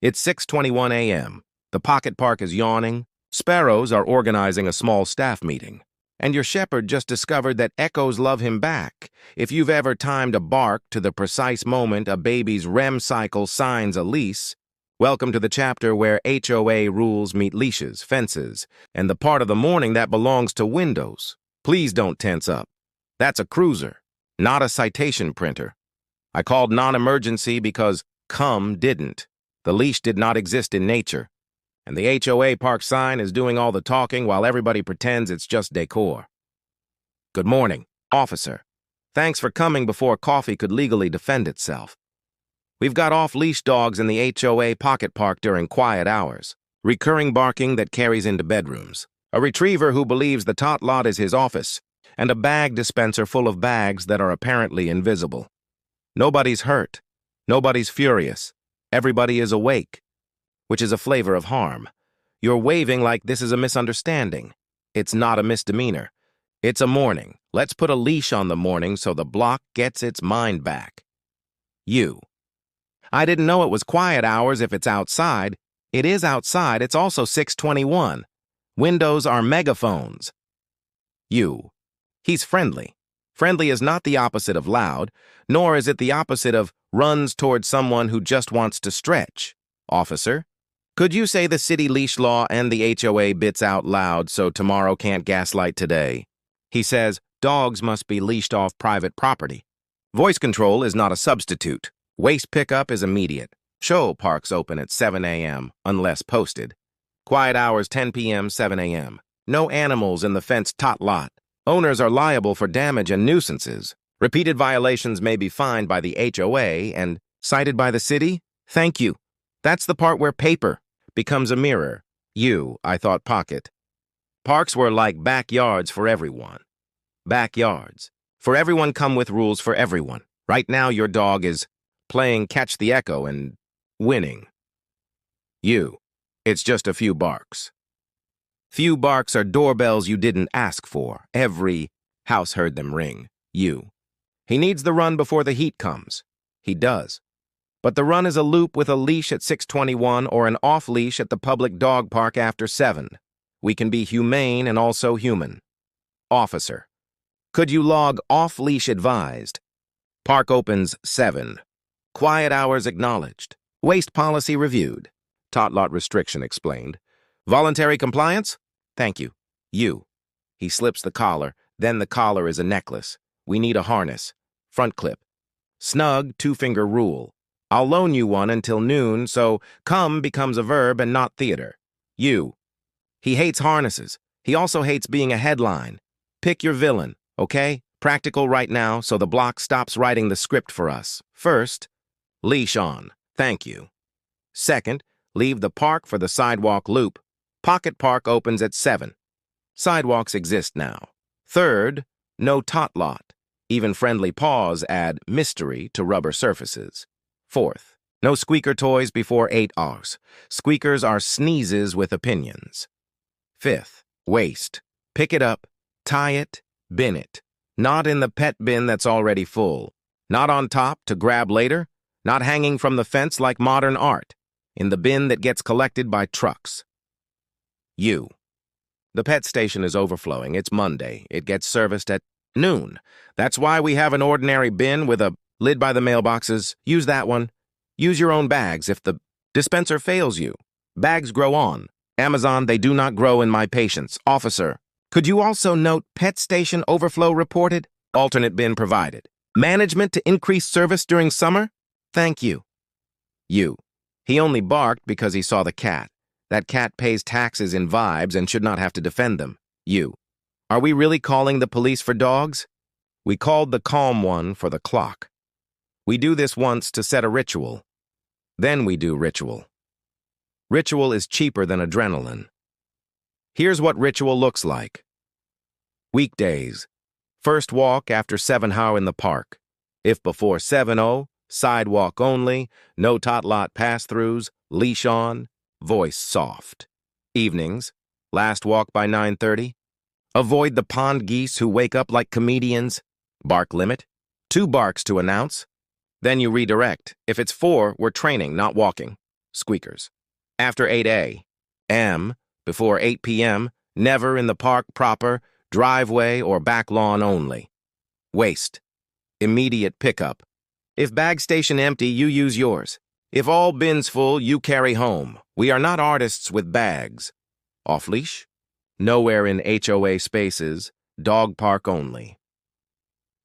It's 6:21 a.m. The pocket park is yawning. Sparrows are organizing a small staff meeting. And your shepherd just discovered that echoes love him back. If you've ever timed a bark to the precise moment a baby's REM cycle signs a lease, welcome to the chapter where HOA rules meet leashes, fences, and the part of the morning that belongs to windows. Please don't tense up. That's a cruiser, not a citation printer. I called non-emergency because come didn't. The leash did not exist in nature. And the HOA park sign is doing all the talking while everybody pretends it's just decor. Good morning, officer. Thanks for coming before coffee could legally defend itself. We've got off-leash dogs in the HOA pocket park during quiet hours, recurring barking that carries into bedrooms, a retriever who believes the tot lot is his office, and a bag dispenser full of bags that are apparently invisible. Nobody's hurt. Nobody's furious. Everybody is awake, which is a flavor of harm. You're waving like this is a misunderstanding. It's not a misdemeanor. It's a morning. Let's put a leash on the morning so the block gets its mind back. You. I didn't know it was quiet hours if it's outside. It is outside. It's also 6:21. Windows are megaphones. You. He's friendly. Friendly is not the opposite of loud, nor is it the opposite of runs towards someone who just wants to stretch. Officer, could you say the city leash law and the HOA bits out loud so tomorrow can't gaslight today? He says dogs must be leashed off private property. Voice control is not a substitute. Waste pickup is immediate. Show parks open at 7 a.m. unless posted. Quiet hours 10 p.m., 7 a.m. No animals in the fenced tot lot. Owners are liable for damage and nuisances. Repeated violations may be fined by the HOA and cited by the city. Thank you. That's the part where paper becomes a mirror. You, I thought pocket. Parks were like backyards for everyone. Backyards. For everyone come with rules for everyone. Right now your dog is playing catch the echo and winning. You. It's just a few barks. Few barks are doorbells you didn't ask for. Every house heard them ring. You. He needs the run before the heat comes. He does. But the run is a loop with a leash at 6:21 or an off-leash at the public dog park after 7. We can be humane and also human. Officer. Could you log off-leash advised? Park opens 7. Quiet hours acknowledged. Waste policy reviewed. Tot lot restriction explained. Voluntary compliance? Thank you. You. He slips the collar, then the collar is a necklace. We need a harness. Front clip. Snug 2-finger rule. I'll loan you one until noon, so come becomes a verb and not theater. You. He hates harnesses. He also hates being a headline. Pick your villain, okay? Practical right now, so the block stops writing the script for us. First, leash on. Thank you. Second, leave the park for the sidewalk loop. Pocket park opens at 7. Sidewalks exist now. Third, no tot lot. Even friendly paws add mystery to rubber surfaces. Fourth, no squeaker toys before 8 hours. Squeakers are sneezes with opinions. Fifth, waste. Pick it up, tie it, bin it. Not in the pet bin that's already full. Not on top to grab later. Not hanging from the fence like modern art. In the bin that gets collected by trucks. You. The pet station is overflowing. It's Monday. It gets serviced at noon. That's why we have an ordinary bin with a lid by the mailboxes. Use that one. Use your own bags if the dispenser fails you. Bags grow on. Amazon, they do not grow in my patience. Officer, could you also note pet station overflow reported? Alternate bin provided. Management to increase service during summer? Thank you. You. He only barked because he saw the cat. That cat pays taxes in vibes and should not have to defend them. You. Are we really calling the police for dogs? We called the calm one for the clock. We do this once to set a ritual. Then we do ritual. Ritual is cheaper than adrenaline. Here's what ritual looks like. Weekdays. First walk after 7:00 in the park. If before 7:00, sidewalk only, no tot lot pass-throughs, leash on, voice soft. Evenings. Last walk by 9:30. Avoid the pond geese who wake up like comedians. Bark limit. 2 barks to announce. Then you redirect. If it's 4, we're training, not walking. Squeakers. After 8 a.m., before 8 p.m., never in the park proper, driveway or back lawn only. Waste. Immediate pickup. If bag station empty, you use yours. If all bins full, you carry home. We are not artists with bags. Off-leash? Nowhere in HOA spaces. Dog park only.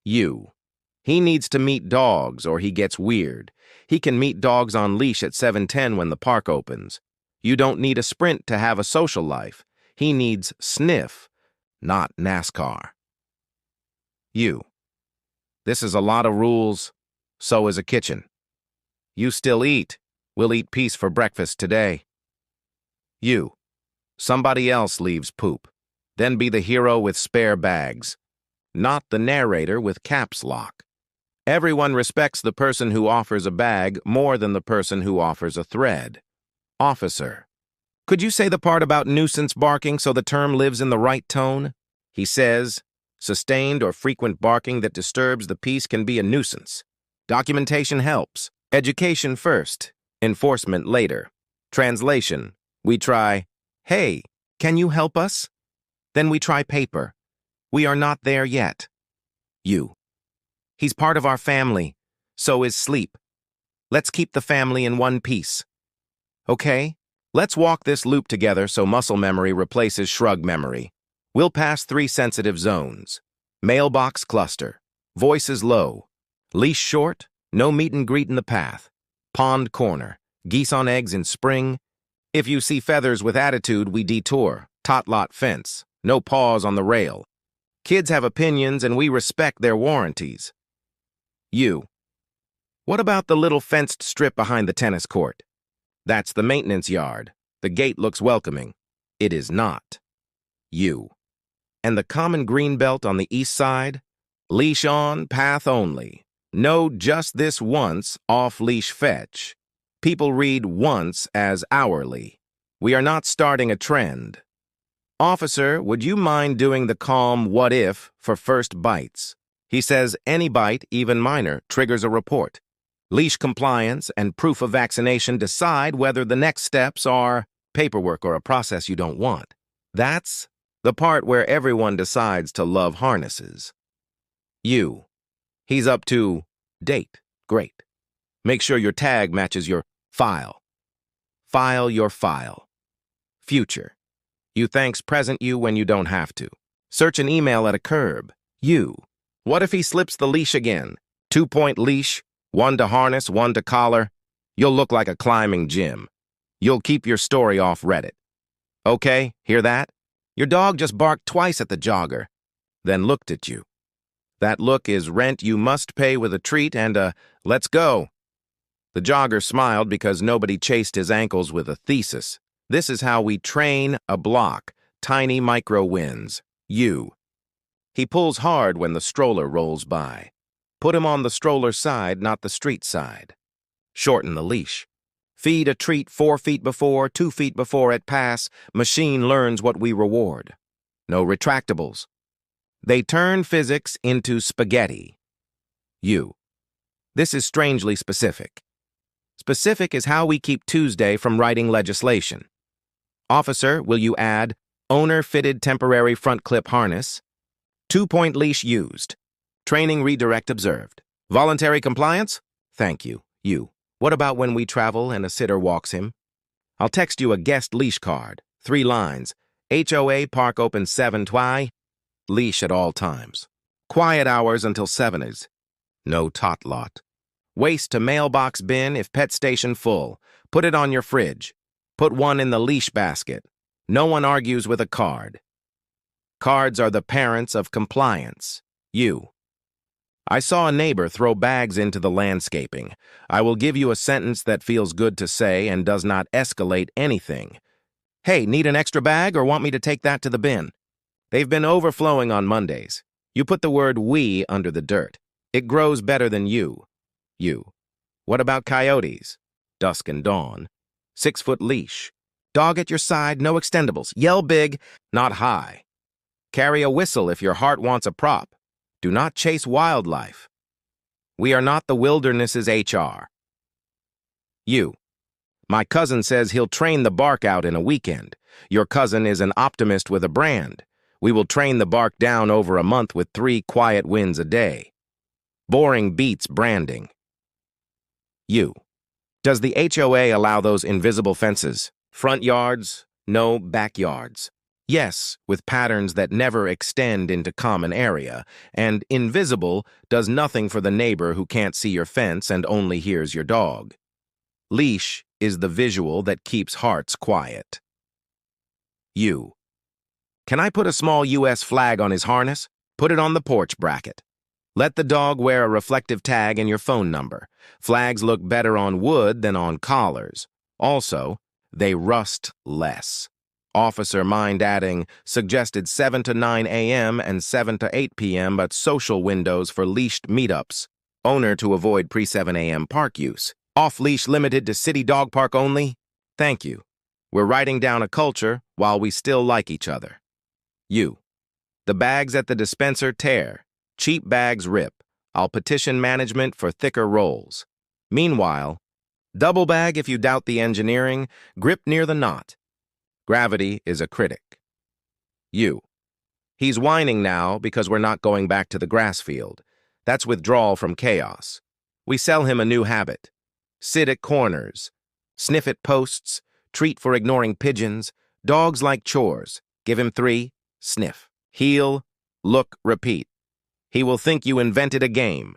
You. He needs to meet dogs or he gets weird. He can meet dogs on leash at 7:10 when the park opens. You don't need a sprint to have a social life. He needs sniff, not NASCAR. You. This is a lot of rules. So is a kitchen. You still eat. We'll eat peace for breakfast today. You. Somebody else leaves poop. Then be the hero with spare bags. Not the narrator with caps lock. Everyone respects the person who offers a bag more than the person who offers a thread. Officer. Could you say the part about nuisance barking so the term lives in the right tone? He says, sustained or frequent barking that disturbs the peace can be a nuisance. Documentation helps. Education first. Enforcement later. Translation. We try, hey, can you help us? Then we try paper. We are not there yet. You. He's part of our family. So is sleep. Let's keep the family in one piece. Okay? Let's walk this loop together so muscle memory replaces shrug memory. We'll pass 3 sensitive zones. Mailbox cluster. Voice is low. Leash short. No meet and greet in the path. Pond corner. Geese on eggs in spring. If you see feathers with attitude, we detour. Tot-lot fence. No pause on the rail. Kids have opinions and we respect their warranties. You. What about the little fenced strip behind the tennis court? That's the maintenance yard. The gate looks welcoming. It is not. You. And the common green belt on the east side? Leash on, path only. No just this once, off-leash fetch. People read once as hourly. We are not starting a trend. Officer, would you mind doing the calm what if for first bites? He says any bite, even minor, triggers a report. Leash compliance and proof of vaccination decide whether the next steps are paperwork or a process you don't want. That's the part where everyone decides to love harnesses. You. He's up to date. Great. Make sure your tag matches your file. File your file. Future. You thanks present you when you don't have to. Search an email at a curb. You. What if he slips the leash again? 2-point leash, 1 to harness, 1 to collar. You'll look like a climbing gym. You'll keep your story off Reddit. Okay, hear that? Your dog just barked twice at the jogger, then looked at you. That look is rent you must pay with a treat and a let's go. The jogger smiled because nobody chased his ankles with a thesis. This is how we train a block. Tiny micro wins. You. He pulls hard when the stroller rolls by. Put him on the stroller side, not the street side. Shorten the leash. Feed a treat 4 feet before, 2 feet before at pass. Machine learns what we reward. No retractables. They turn physics into spaghetti. You. This is strangely specific. Specific is how we keep Tuesday from writing legislation. Officer, will you add owner-fitted temporary front clip harness? 2-point leash used. Training redirect observed. Voluntary compliance? Thank you. You. What about when we travel and a sitter walks him? I'll text you a guest leash card. 3 lines. HOA park open 7:20. Leash at all times. Quiet hours until 7 is. No tot lot. Waste to mailbox bin if pet station full. Put it on your fridge. Put 1 in the leash basket. No one argues with a card. Cards are the parents of compliance. You. I saw a neighbor throw bags into the landscaping. I will give you a sentence that feels good to say and does not escalate anything. Hey, need an extra bag or want me to take that to the bin? They've been overflowing on Mondays. You put the word we under the dirt. It grows better than you. You. What about coyotes? Dusk and dawn. 6-foot leash. Dog at your side, no extendables. Yell big, not high. Carry a whistle if your heart wants a prop. Do not chase wildlife. We are not the wilderness's HR. You. My cousin says he'll train the bark out in a weekend. Your cousin is an optimist with a brand. We will train the bark down over a month with 3 quiet wins a day. Boring beats branding. You. Does the HOA allow those invisible fences? Front yards, no backyards. Yes, with patterns that never extend into common area, and invisible does nothing for the neighbor who can't see your fence and only hears your dog. Leash is the visual that keeps hearts quiet. You. Can I put a small U.S. flag on his harness? Put it on the porch bracket. Let the dog wear a reflective tag and your phone number. Flags look better on wood than on collars. Also, they rust less. Officer mind adding, suggested 7 to 9 a.m. and 7 to 8 p.m. but social windows for leashed meetups. Owner to avoid pre-7 a.m. park use. Off-leash limited to city dog park only? Thank you. We're writing down a culture while we still like each other. You. The bags at the dispenser tear. Cheap bags rip. I'll petition management for thicker rolls. Meanwhile, double bag if you doubt the engineering, grip near the knot. Gravity is a critic. You. He's whining now because we're not going back to the grass field. That's withdrawal from chaos. We sell him a new habit. Sit at corners. Sniff at posts. Treat for ignoring pigeons. Dogs like chores. Give him 3. Sniff. Heel. Look. Repeat. He will think you invented a game.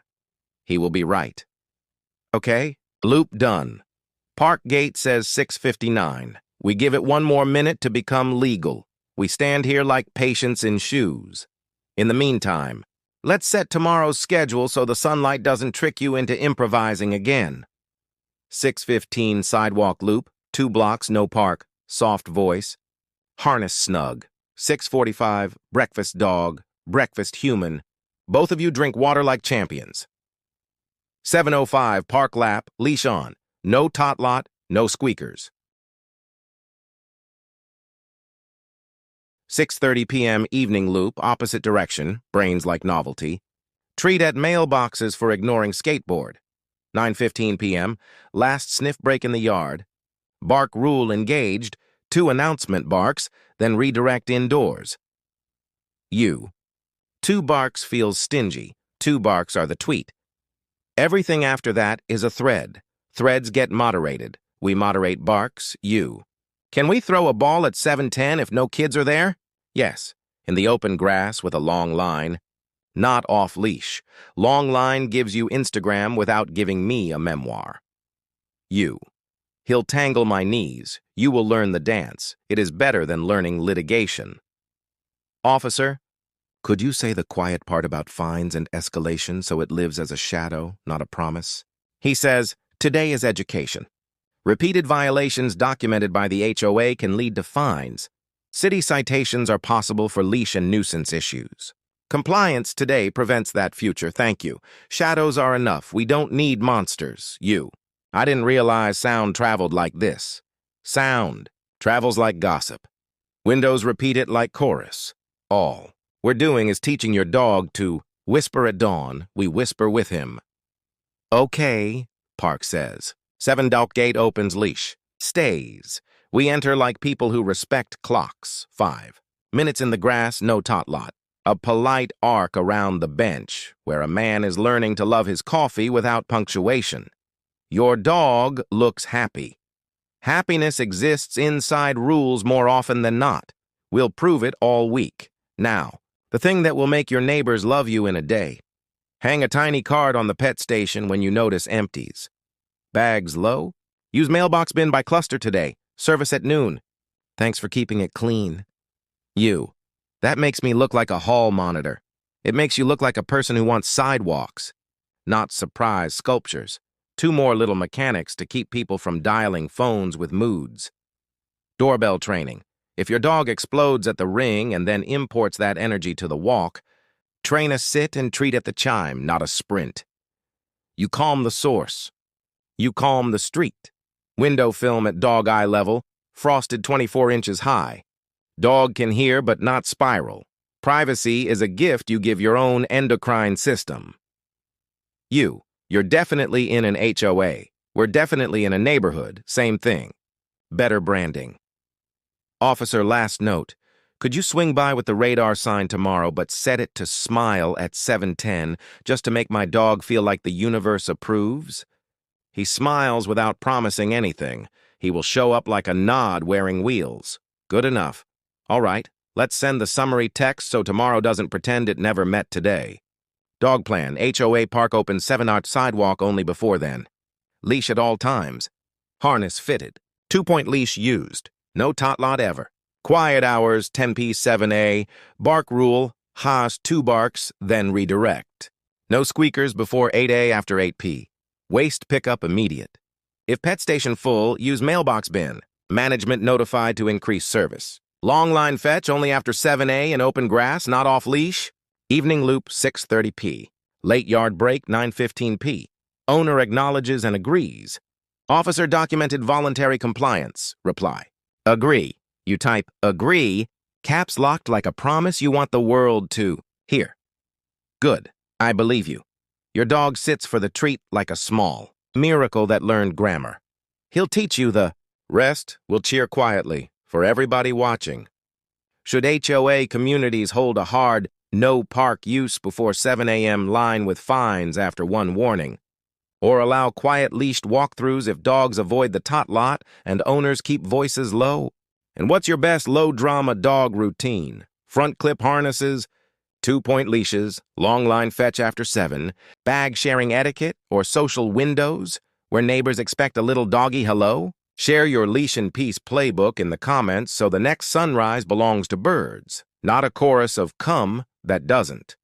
He will be right. Okay? Loop done. Park gate says 6:59. We give it 1 more minute to become legal. We stand here like patients in shoes. In the meantime, let's set tomorrow's schedule so the sunlight doesn't trick you into improvising again. 6:15 sidewalk loop, 2 blocks, no park, soft voice. Harness snug. 6:45 breakfast dog, breakfast human. Both of you drink water like champions. 7:05 park lap, leash on. No tot lot, no squeakers. 6:30 p.m. evening loop, opposite direction, brains like novelty. Treat at mailboxes for ignoring skateboard. 9:15 p.m. last sniff break in the yard. Bark rule engaged, 2 announcement barks, then redirect indoors. You. 2 barks feels stingy. 2 barks are the tweet. Everything after that is a thread. Threads get moderated. We moderate barks, you. Can we throw a ball at 7:10 if no kids are there? Yes, in the open grass with a long line. Not off-leash. Long line gives you Instagram without giving me a memoir. You. He'll tangle my knees. You will learn the dance. It is better than learning litigation. Officer, could you say the quiet part about fines and escalation so it lives as a shadow, not a promise? He says, today is education. Repeated violations documented by the HOA can lead to fines. City citations are possible for leash and nuisance issues. Compliance today prevents that future, thank you. Shadows are enough. We don't need monsters, you. I didn't realize sound traveled like this. Sound travels like gossip. Windows repeat it like chorus. All we're doing is teaching your dog to whisper at dawn. We whisper with him. Okay, Park says. 7 dock gate opens leash. Stays. We enter like people who respect clocks. 5 minutes in the grass, no tot lot. A polite arc around the bench, where a man is learning to love his coffee without punctuation. Your dog looks happy. Happiness exists inside rules more often than not. We'll prove it all week. Now, the thing that will make your neighbors love you in a day. Hang a tiny card on the pet station when you notice empties. Bags low? Use mailbox bin by cluster today. Service at noon. Thanks for keeping it clean. You. That makes me look like a hall monitor. It makes you look like a person who wants sidewalks. Not surprise sculptures. 2 more little mechanics to keep people from dialing phones with moods. Doorbell training. If your dog explodes at the ring and then imports that energy to the walk, train a sit and treat at the chime, not a sprint. You calm the source. You calm the street. Window film at dog eye level, frosted 24 inches high. Dog can hear but not spiral. Privacy is a gift you give your own endocrine system. You're definitely in an HOA. We're definitely in a neighborhood, same thing. Better branding. Officer, last note. Could you swing by with the radar sign tomorrow, but set it to smile at 7:10, just to make my dog feel like the universe approves? He smiles without promising anything. He will show up like a nod wearing wheels. Good enough. All right, let's send the summary text so tomorrow doesn't pretend it never met today. Dog plan, HOA park open 7-hour sidewalk only before then. Leash at all times. Harness fitted. 2-point leash used. No tot lot ever. Quiet hours, 10p 7a. Bark rule, Haas 2 barks, then redirect. No squeakers before 8a after 8p. Waste pickup immediate. If pet station full, use mailbox bin. Management notified to increase service. Long line fetch only after 7a in open grass, not off leash. Evening loop 6:30p. Late yard break 9:15p. Owner acknowledges and agrees. Officer documented voluntary compliance. Reply. Agree. You type agree, caps locked like a promise you want the world to hear. Good. I believe you. Your dog sits for the treat like a small miracle that learned grammar. He'll teach you the rest will cheer quietly for everybody watching. Should HOA communities hold a hard no park use before 7 a.m. line with fines after one warning? Or allow quiet leashed walkthroughs if dogs avoid the tot lot and owners keep voices low? And what's your best low-drama dog routine? Front clip harnesses, 2-point leashes, long line fetch after 7, bag sharing etiquette, or social windows where neighbors expect a little doggy hello? Share your leash in peace playbook in the comments so the next sunrise belongs to birds, not a chorus of come that doesn't.